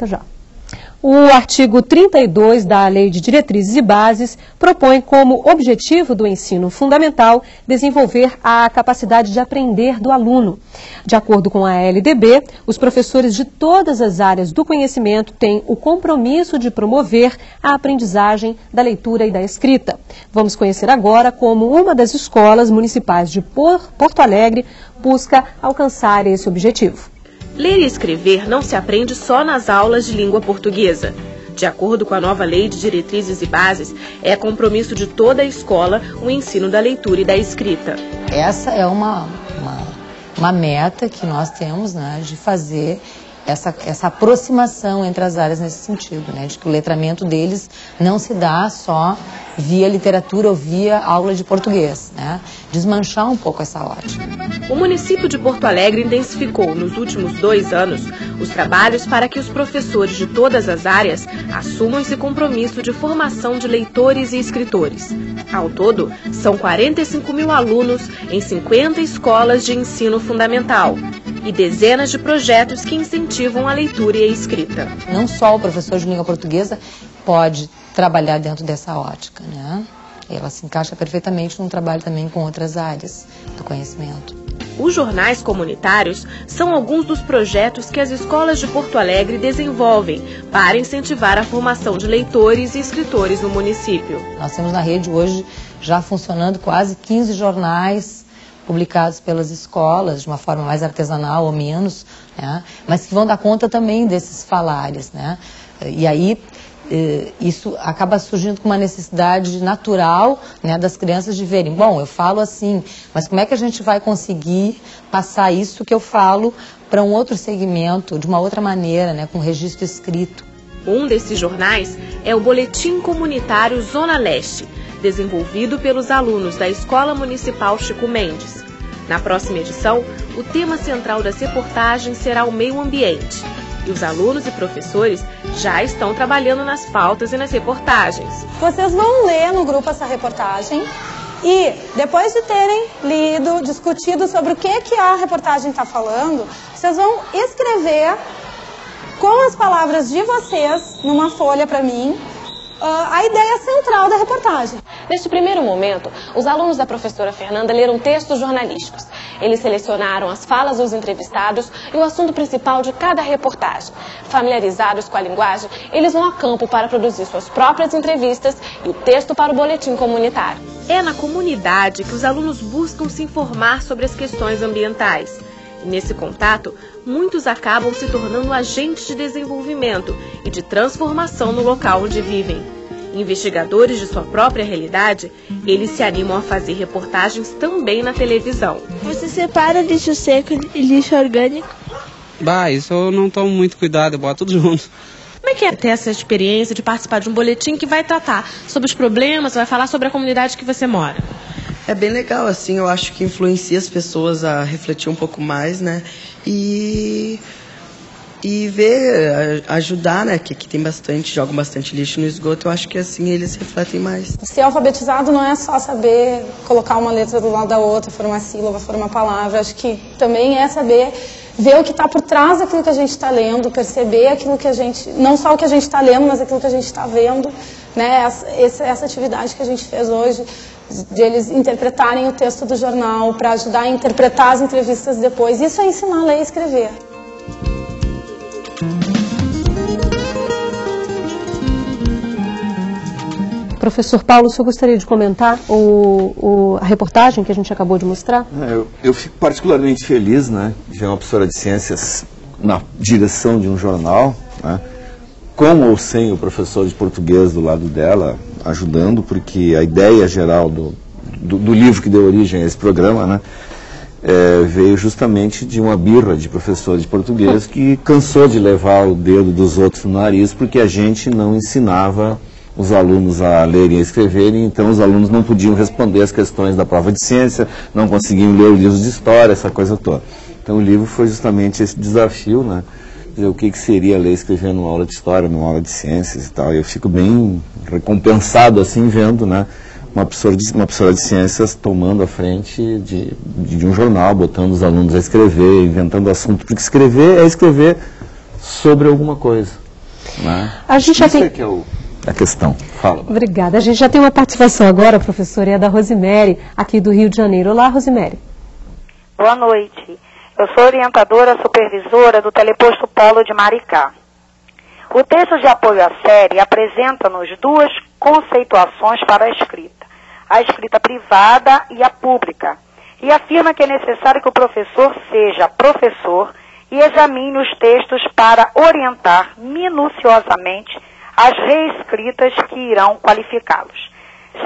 Já. O artigo 32 da Lei de Diretrizes e Bases propõe como objetivo do ensino fundamental desenvolver a capacidade de aprender do aluno. De acordo com a LDB, os professores de todas as áreas do conhecimento têm o compromisso de promover a aprendizagem da leitura e da escrita. Vamos conhecer agora como uma das escolas municipais de Porto Alegre busca alcançar esse objetivo. Ler e escrever não se aprende só nas aulas de língua portuguesa. De acordo com a nova Lei de Diretrizes e Bases, é compromisso de toda a escola o ensino da leitura e da escrita. Essa é uma meta que nós temos, né, de fazer essa aproximação entre as áreas nesse sentido, né, de que o letramento deles não se dá só via literatura ou via aula de português, né, desmanchar um pouco essa ótica. O município de Porto Alegre intensificou nos últimos 2 anos os trabalhos para que os professores de todas as áreas assumam esse compromisso de formação de leitores e escritores. Ao todo, são 45 mil alunos em 50 escolas de ensino fundamental e dezenas de projetos que incentivam a leitura e a escrita. Não só o professor de língua portuguesa pode trabalhar dentro dessa ótica, né? Ela se encaixa perfeitamente num trabalho também com outras áreas do conhecimento. Os jornais comunitários são alguns dos projetos que as escolas de Porto Alegre desenvolvem para incentivar a formação de leitores e escritores no município. Nós temos na rede hoje já funcionando quase 15 jornais publicados pelas escolas, de uma forma mais artesanal ou menos, né? Mas que vão dar conta também desses falares, né? E aí isso acaba surgindo com uma necessidade natural, né, das crianças de verem, bom, eu falo assim, mas como é que a gente vai conseguir passar isso que eu falo para um outro segmento, de uma outra maneira, né, com registro escrito. Um desses jornais é o Boletim Comunitário Zona Leste, desenvolvido pelos alunos da Escola Municipal Chico Mendes. Na próxima edição, o tema central das reportagens será o meio ambiente. E os alunos e professores já estão trabalhando nas pautas e nas reportagens. Vocês vão ler no grupo essa reportagem e, depois de terem lido, discutido sobre o que a reportagem está falando, vocês vão escrever com as palavras de vocês, numa folha para mim, a ideia central da reportagem. Neste primeiro momento, os alunos da professora Fernanda leram textos jornalísticos. Eles selecionaram as falas dos entrevistados e o assunto principal de cada reportagem. Familiarizados com a linguagem, eles vão a campo para produzir suas próprias entrevistas e o texto para o boletim comunitário. É na comunidade que os alunos buscam se informar sobre as questões ambientais. E nesse contato, muitos acabam se tornando agentes de desenvolvimento e de transformação no local onde vivem. Investigadores de sua própria realidade, eles se animam a fazer reportagens também na televisão. Você separa lixo seco e lixo orgânico? Isso eu não tomo muito cuidado, eu boto tudo junto. Como é que é ter essa experiência de participar de um boletim que vai tratar sobre os problemas, vai falar sobre a comunidade que você mora? É bem legal, assim, eu acho que influencia as pessoas a refletir um pouco mais, né? E ver, ajudar, né? Que aqui tem jogam bastante lixo no esgoto, eu acho que assim eles refletem mais. Ser alfabetizado não é só saber colocar uma letra do lado da outra, formar sílaba, formar palavra, acho que também é saber ver o que está por trás daquilo que a gente está lendo, perceber aquilo que a gente, não só o que a gente está lendo, mas aquilo que a gente está vendo, né? Essa atividade que a gente fez hoje, de eles interpretarem o texto do jornal, para ajudar a interpretar as entrevistas depois, isso é ensinar a ler e escrever. Professor Paulo, o senhor gostaria de comentar a reportagem que a gente acabou de mostrar? Eu fico particularmente feliz, né, de ver uma professora de ciências na direção de um jornal, né, com ou sem o professor de português do lado dela, ajudando, porque a ideia geral do livro que deu origem a esse programa, né, veio justamente de uma birra de professor de português que cansou de levar o dedo dos outros no nariz porque a gente não ensinava os alunos a lerem e a escreverem, então os alunos não podiam responder as questões da prova de ciência, não conseguiam ler livros de história, essa coisa toda. Então o livro foi justamente esse desafio, né? Dizer o que seria ler e escrever numa aula de história, numa aula de ciências e tal. E eu fico bem recompensado assim vendo, né, uma professora de ciências tomando a frente de um jornal, botando os alunos a escrever, inventando assunto, porque escrever é escrever sobre alguma coisa. Né? A gente já Isso tem... é que é a questão. Fala. Obrigada. A gente já tem uma participação agora, professora, é da Rosemary, aqui do Rio de Janeiro. Olá, Rosemary. Boa noite. Eu sou orientadora supervisora do Teleposto Polo de Maricá. O texto de apoio à série apresenta-nos duas conceituações para a escrita privada e a pública, e afirma que é necessário que o professor seja professor e examine os textos para orientar minuciosamente as reescritas que irão qualificá-los.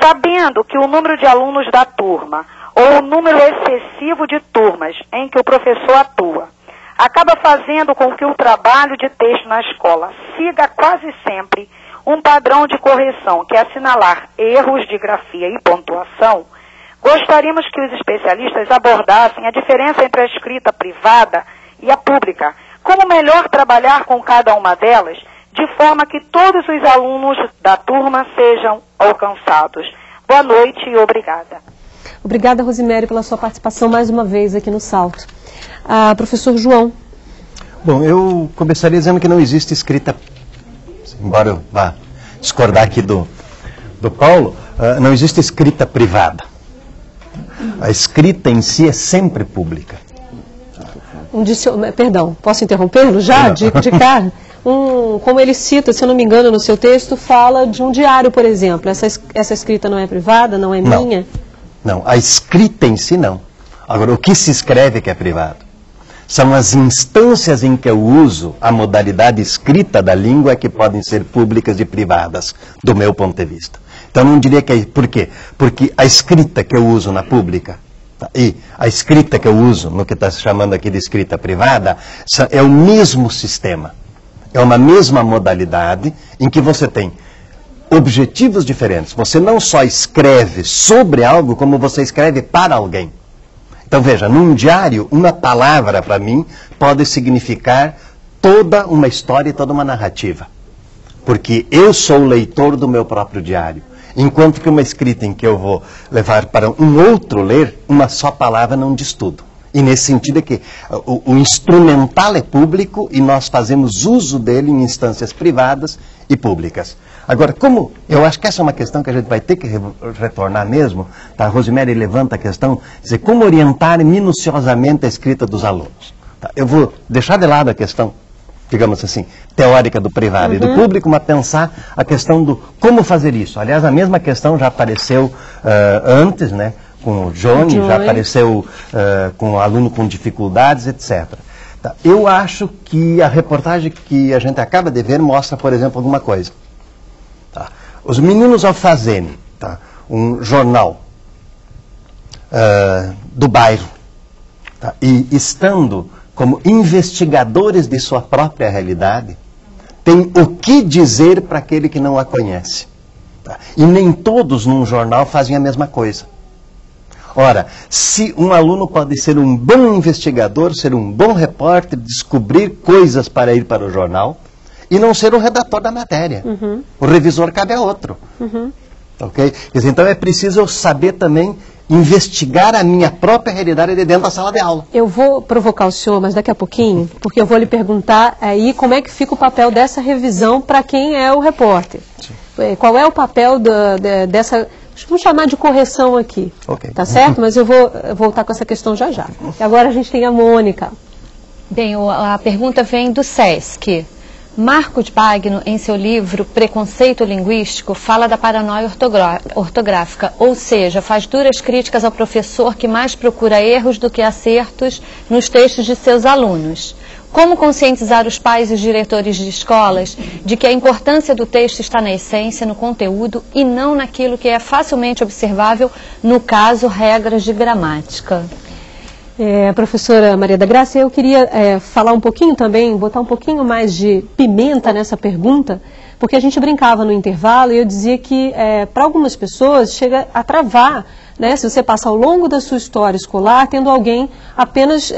Sabendo que o número de alunos da turma ou o número excessivo de turmas em que o professor atua acaba fazendo com que o trabalho de texto na escola siga quase sempre um padrão de correção, que é assinalar erros de grafia e pontuação, gostaríamos que os especialistas abordassem a diferença entre a escrita privada e a pública, como melhor trabalhar com cada uma delas, de forma que todos os alunos da turma sejam alcançados. Boa noite e obrigada. Obrigada, Rosemary, pela sua participação mais uma vez aqui no Salto. Professor João. Bom, eu começaria dizendo que não existe escrita, embora eu vá discordar aqui do Paulo, não existe escrita privada. A escrita em si é sempre pública. Perdão, posso interrompê-lo já? De cara? Como ele cita, se eu não me engano, no seu texto, fala de um diário, por exemplo. Essa escrita não é privada, não é minha? Não, a escrita em si não. Agora, o que se escreve que é privado? São as instâncias em que eu uso a modalidade escrita da língua que podem ser públicas e privadas, do meu ponto de vista. Então, não diria que é... Por quê? Porque a escrita que eu uso na pública e a escrita que eu uso no que está se chamando aqui de escrita privada é o mesmo sistema. É uma mesma modalidade em que você tem objetivos diferentes. Você não só escreve sobre algo, como você escreve para alguém. Então veja, num diário, uma palavra para mim pode significar toda uma história e toda uma narrativa. Porque eu sou o leitor do meu próprio diário. Enquanto que uma escrita em que eu vou levar para um outro ler, uma só palavra não diz tudo. E nesse sentido é que o instrumental é público e nós fazemos uso dele em instâncias privadas e públicas. Agora, como eu acho que essa é uma questão que a gente vai ter que retornar mesmo, tá? A Rosemary levanta a questão, dizer, como orientar minuciosamente a escrita dos alunos. Tá? Eu vou deixar de lado a questão, digamos assim, teórica do privado e do público, mas pensar a questão do como fazer isso. Aliás, a mesma questão já apareceu antes, né? Com o Johnny, já apareceu com o aluno com dificuldades, etc. Tá. Eu acho que a reportagem que a gente acaba de ver mostra, por exemplo, alguma coisa. Tá. Os meninos ao fazerem um jornal do bairro, tá, e estando como investigadores de sua própria realidade, têm o que dizer para aquele que não a conhece. Tá. E nem todos num jornal fazem a mesma coisa. Ora, se um aluno pode ser um bom investigador, ser um bom repórter, descobrir coisas para ir para o jornal, e não ser o redator da matéria. O revisor cabe a outro. Okay? Então é preciso eu saber também investigar a minha própria realidade de dentro da sala de aula. Eu vou provocar o senhor, mas daqui a pouquinho, porque eu vou lhe perguntar aí como é que fica o papel dessa revisão para quem é o repórter. Sim. Qual é o papel dessa... Vamos chamar de correção aqui, tá certo? Mas eu vou voltar com essa questão já já. E agora a gente tem a Mônica. Bem, a pergunta vem do SESC. Marcos Bagno, em seu livro Preconceito Linguístico, fala da paranoia ortográfica, ou seja, faz duras críticas ao professor que mais procura erros do que acertos nos textos de seus alunos. Como conscientizar os pais e os diretores de escolas de que a importância do texto está na essência, no conteúdo e não naquilo que é facilmente observável, no caso, regras de gramática? Professora Maria da Graça, eu queria falar um pouquinho também, botar um pouquinho mais de pimenta nessa pergunta, porque a gente brincava no intervalo e eu dizia que para algumas pessoas chega a travar, né, se você passa ao longo da sua história escolar tendo alguém apenas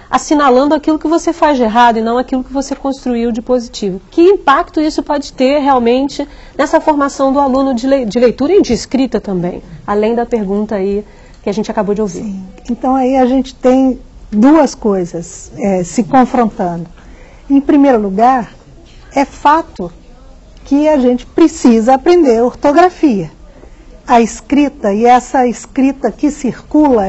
assinalando aquilo que você faz de errado e não aquilo que você construiu de positivo. Que impacto isso pode ter realmente nessa formação do aluno de leitura e de escrita também, além da pergunta aí que a gente acabou de ouvir? Sim. Então aí a gente tem duas coisas se confrontando. Em primeiro lugar, é fato que a gente precisa aprender ortografia. A escrita, e essa escrita que circula,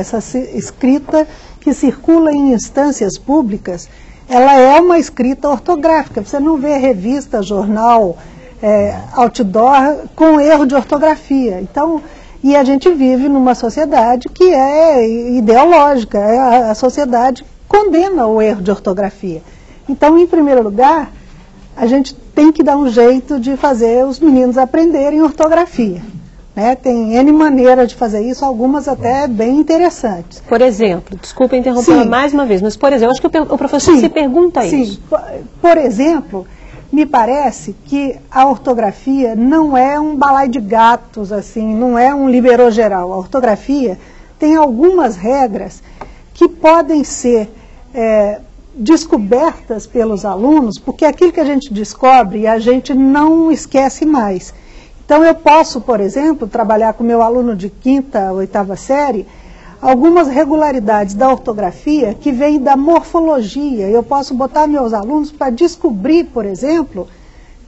em instâncias públicas, ela é uma escrita ortográfica. Você não vê revista, jornal, outdoor com erro de ortografia. Então, e a gente vive numa sociedade que é ideológica, a sociedade condena o erro de ortografia. Então, em primeiro lugar, a gente tem que dar um jeito de fazer os meninos aprenderem ortografia. Né? Tem N maneiras de fazer isso, algumas até bem interessantes. Por exemplo, desculpa interromper mais uma vez, mas por exemplo, acho que o professor se pergunta isso. Sim, por exemplo, me parece que a ortografia não é um balai de gatos, assim, não é um liberou geral. A ortografia tem algumas regras que podem ser descobertas pelos alunos, porque aquilo que a gente descobre, a gente não esquece mais. Então eu posso, por exemplo, trabalhar com meu aluno de 5ª, 8ª série, algumas regularidades da ortografia que vêm da morfologia. Eu posso botar meus alunos para descobrir, por exemplo,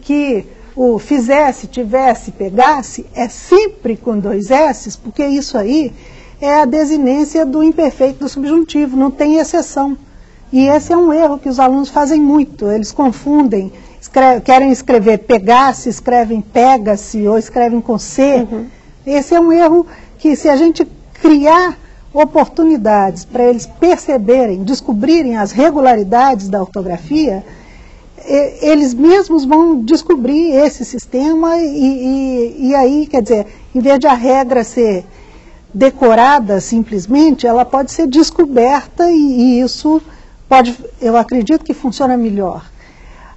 que o fizesse, tivesse, pegasse é sempre com 2 S's, porque isso aí é a desinência do imperfeito do subjuntivo, não tem exceção. E esse é um erro que os alunos fazem muito, eles confundem, querem escrever pegasse, escrevem pega-se, ou escrevem com C. Esse é um erro que, se a gente criar oportunidades para eles perceberem, descobrirem as regularidades da ortografia, eles mesmos vão descobrir esse sistema e aí, quer dizer, em vez de a regra ser decorada simplesmente, ela pode ser descoberta e isso pode, eu acredito que funciona melhor.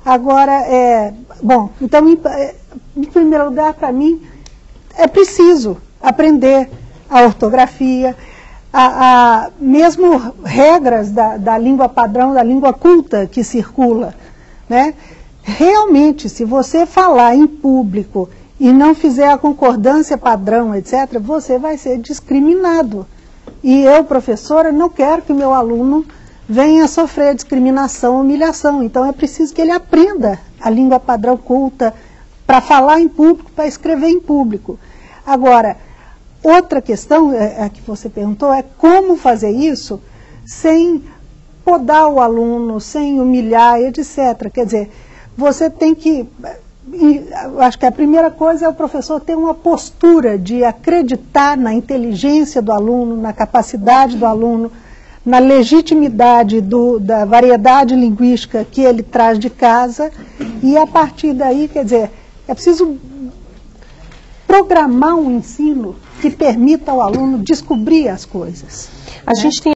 Agora, bom, então, em primeiro lugar, para mim, é preciso aprender a ortografia, mesmo regras da língua padrão, da língua culta que circula, né? Realmente, se você falar em público e não fizer a concordância padrão, etc., você vai ser discriminado. E eu, professora, não quero que meu aluno venha sofrer discriminação, humilhação. Então é preciso que ele aprenda a língua padrão culta para falar em público, para escrever em público. Agora, outra questão a que você perguntou é como fazer isso sem podar o aluno, sem humilhar, etc. Quer dizer, você tem que... Acho que a primeira coisa é o professor ter uma postura de acreditar na inteligência do aluno, na capacidade do aluno, na legitimidade da variedade linguística que ele traz de casa, e a partir daí, quer dizer, é preciso programar um ensino que permita ao aluno descobrir as coisas. A gente tem